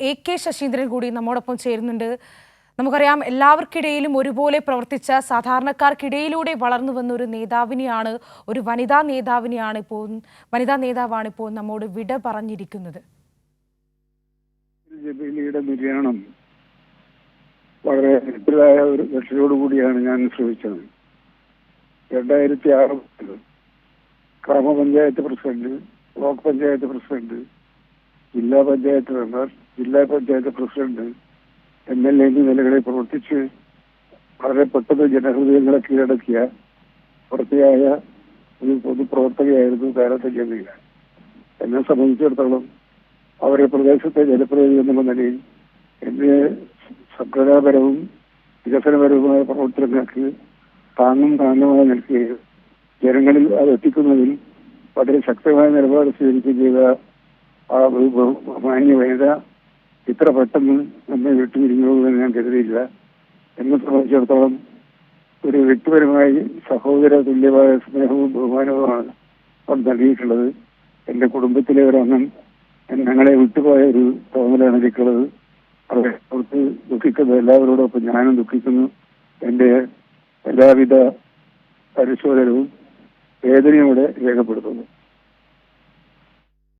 AK Saseendran കൂടി നമ്മോടൊപ്പം ചേരുന്നുണ്ട്. നമുക്കറിയാം, എല്ലാവർക്കിടയിലും ഒരുപോലെ പ്രവർത്തിച്ച സാധാരണക്കാർക്കിടയിലൂടെ വളർന്നു വന്ന ഒരു നേതാവിനെയാണ്, ഒരു വനിതാ നേതാവാണ് ഇപ്പോൾ നമ്മോട് വിട പറഞ്ഞിരിക്കുന്നത്. ജബീലിയുടെ നിര്യാണം വളരെ എതിരായ ഒരു ലക്ഷ്യത്തോടുകൂടിയാണ് ഞാൻ ശ്രമിച്ചത്. 2006 ഗ്രാമപഞ്ചായത്ത് പ്രസിഡന്റ്, ബ്ലോക്ക് പഞ്ചായത്ത് പ്രസിഡന്റ്, ജില്ലാ പഞ്ചായത്ത് മെമ്പർ, ജില്ലാ പഞ്ചായത്ത് പ്രസിഡന്റ്, MLA എന്നീ നിലകളിൽ പ്രവർത്തിച്ച് വളരെ പെട്ടെന്ന് ജനഹൃദയങ്ങളെ കീഴടക്കിയ വൃത്തിയായ ഒരു പൊതുപ്രവർത്തകയായിരുന്നു കാലത്തെ ജമീല. എന്നെ സംബന്ധിച്ചിടത്തോളം അവരെ പ്രദേശത്തെ ജനപ്രതിനിധി എന്നുള്ള നിലയിൽ എന്റെ സംഘടനാപരവും വികസനപരവുമായ പ്രവർത്തനങ്ങൾക്ക് താങ്ങുമായി നിൽക്കുകയും ജനങ്ങളിൽ അത് എത്തിക്കുന്നതിൽ വളരെ ശക്തമായ നിലപാട് സ്വീകരിക്കുകയും ചെയ്ത ആ മാന്യ വനിത ഇത്ര പെട്ടെന്ന് നമ്മെ വിട്ടുപിരിഞ്ഞുവെന്ന് ഞാൻ കരുതിയില്ല. എന്നെ സംബന്ധിച്ചിടത്തോളം ഒരു വ്യക്തിപരമായി സഹോദര തുല്യമായ സ്നേഹവും ബഹുമാനവുമാണ് അവർ നൽകിയിട്ടുള്ളത്. എന്റെ കുടുംബത്തിലെ ഒരംഗം ഞങ്ങളെ വിട്ടുപോയ ഒരു തോന്നലാണ് എനിക്കുള്ളത്. അവരെ ഓർത്ത് ദുഃഖിക്കുന്ന എല്ലാവരോടൊപ്പം ഞാനും ദുഃഖിക്കുന്നു. എന്റെ എല്ലാവിധ പരിശോധനവും വേദനയോടെ രേഖപ്പെടുത്തുന്നു.